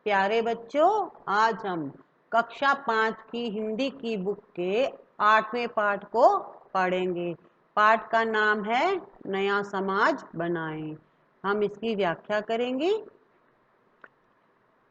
प्यारे बच्चों, आज हम कक्षा 5 की हिंदी की बुक के 8वें पाठ को पढ़ेंगे। पाठ का नाम है नया समाज बनाएं। हम इसकी व्याख्या करेंगे।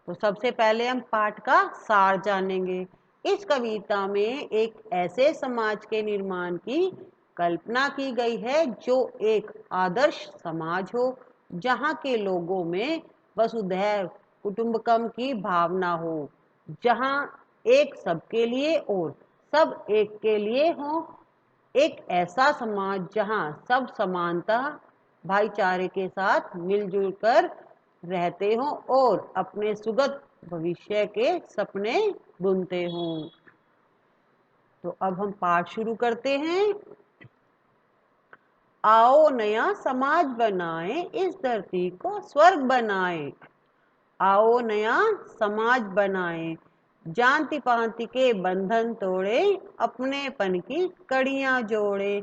तो सबसे पहले हम पाठ का सार जानेंगे। इस कविता में एक ऐसे समाज के निर्माण की कल्पना की गई है जो एक आदर्श समाज हो, जहाँ के लोगों में वसुधैव कुटुंबकम की भावना हो, जहाँ एक सबके लिए और सब एक के लिए हो। एक ऐसा समाज जहाँ सब समानता भाईचारे के साथ मिलजुल कर रहते हों और अपने सुगत भविष्य के सपने बुनते हों। तो अब हम पाठ शुरू करते हैं। आओ नया समाज बनाएं, इस धरती को स्वर्ग बनाएं। आओ नया समाज बनाएं, जाति पाति के बंधन तोड़े, अपनेपन की कड़ियां जोड़े।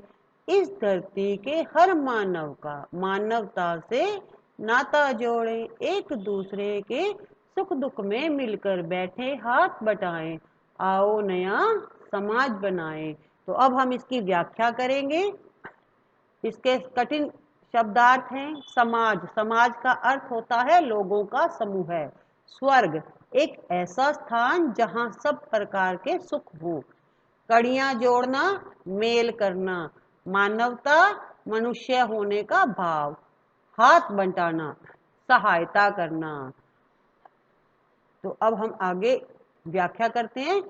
इस धरती के हर मानव का मानवता से नाता जोड़े, एक दूसरे के सुख दुख में मिलकर बैठे हाथ बटाएं। आओ नया समाज बनाएं। तो अब हम इसकी व्याख्या करेंगे। इसके कठिन शब्दार्थ हैं। समाज, समाज का अर्थ होता है लोगों का समूह है। स्वर्ग, एक ऐसा स्थान जहां सब प्रकार के सुख हो। कड़ियां जोड़ना, मेल करना। मानवता, मनुष्य होने का भाव। हाथ बंटाना, सहायता करना। तो अब हम आगे व्याख्या करते हैं।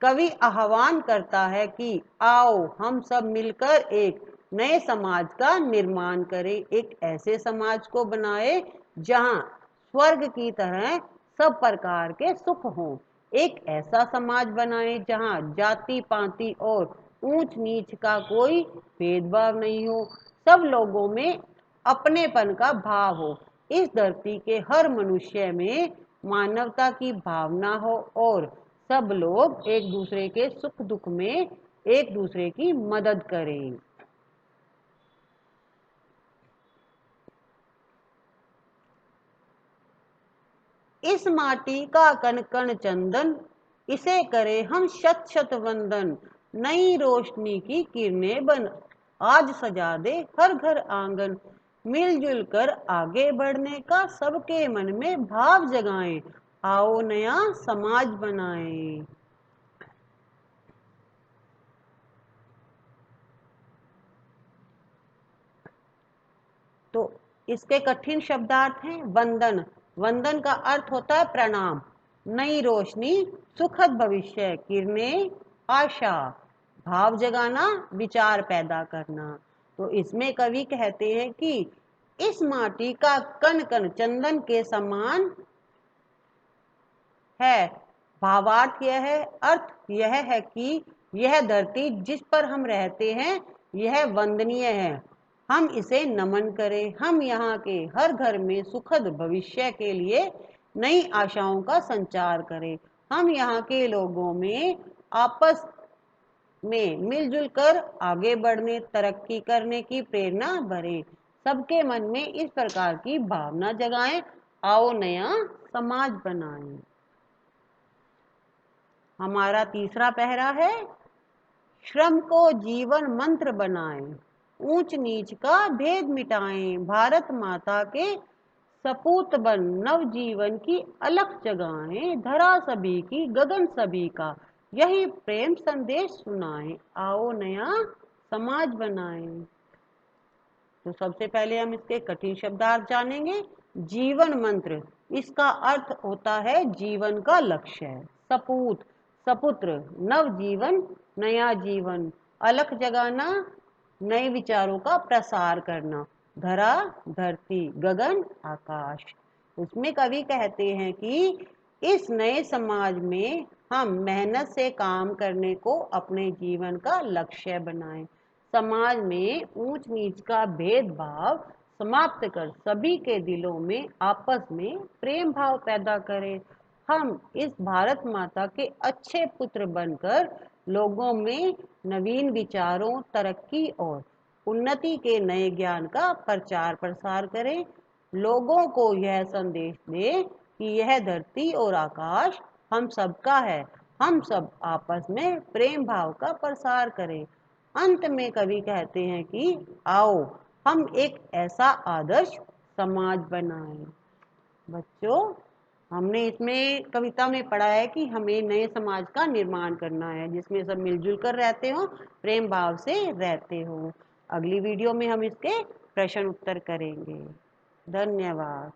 कवि आह्वान करता है कि आओ हम सब मिलकर एक नए समाज का निर्माण करें, एक ऐसे समाज को बनाए जहां स्वर्ग की तरह सब प्रकार के सुख हों। एक ऐसा समाज बनाए जहां जाति पाति और ऊंच नीच का कोई भेदभाव नहीं हो, सब लोगों में अपनेपन का भाव हो। इस धरती के हर मनुष्य में मानवता की भावना हो और सब लोग एक दूसरे के सुख दुख में एक दूसरे की मदद करें। इस माटी का कण कण चंदन, इसे करे हम शत शत वंदन। नई रोशनी की किरणें बन, आज सजा दे हर घर आंगन। मिलजुल कर आगे बढ़ने का सबके मन में भाव जगाएं। आओ नया समाज बनाएं। तो इसके कठिन शब्दार्थ हैं। वंदन, वंदन का अर्थ होता है प्रणाम। नई रोशनी, सुखद भविष्य। किरणें, आशा। भाव जगाना, विचार पैदा करना। तो इसमें कवि कहते हैं कि इस माटी का कण कण चंदन के समान है। भावार्थ यह है, अर्थ यह है कि यह धरती जिस पर हम रहते हैं यह वंदनीय है। हम इसे नमन करें। हम यहाँ के हर घर में सुखद भविष्य के लिए नई आशाओं का संचार करें। हम यहाँ के लोगों में आपस में मिलजुल कर आगे बढ़ने, तरक्की करने की प्रेरणा भरें। सबके मन में इस प्रकार की भावना जगाएं। आओ नया समाज बनाएं। हमारा तीसरा पहरा है, श्रम को जीवन मंत्र बनाएं, ऊंच नीच का भेद मिटाएं। भारत माता के सपूत बन नव जीवन की अलख जगाएं। धरा सभी की, गगन सभी का, यही प्रेम संदेश सुनाएं। आओ नया समाज बनाएं। तो सबसे पहले हम इसके कठिन शब्दार्थ जानेंगे। जीवन मंत्र, इसका अर्थ होता है जीवन का लक्ष्य। सपूत, सपुत्र, नव जीवन, नया जीवन। अलख जगाना, नए विचारों का प्रसार करना। धरा, धरती। गगन, आकाश। उसमें कवि कहते हैं कि इस नए समाज में हम मेहनत से काम करने को अपने जीवन का लक्ष्य बनाएं। समाज में ऊंच नीच का भेदभाव समाप्त कर सभी के दिलों में आपस में प्रेम भाव पैदा करें। हम इस भारत माता के अच्छे पुत्र बनकर लोगों में नवीन विचारों, तरक्की और उन्नति के नए ज्ञान का प्रचार प्रसार करें। लोगों को यह संदेश दें कि यह धरती और आकाश हम सबका है। हम सब आपस में प्रेम भाव का प्रसार करें। अंत में कवि कहते हैं कि आओ हम एक ऐसा आदर्श समाज बनाएं। बच्चों, हमने इसमें कविता में पढ़ा है कि हमें नए समाज का निर्माण करना है जिसमें सब मिलजुल कर रहते हो, प्रेम भाव से रहते हो। अगली वीडियो में हम इसके प्रश्न उत्तर करेंगे। धन्यवाद।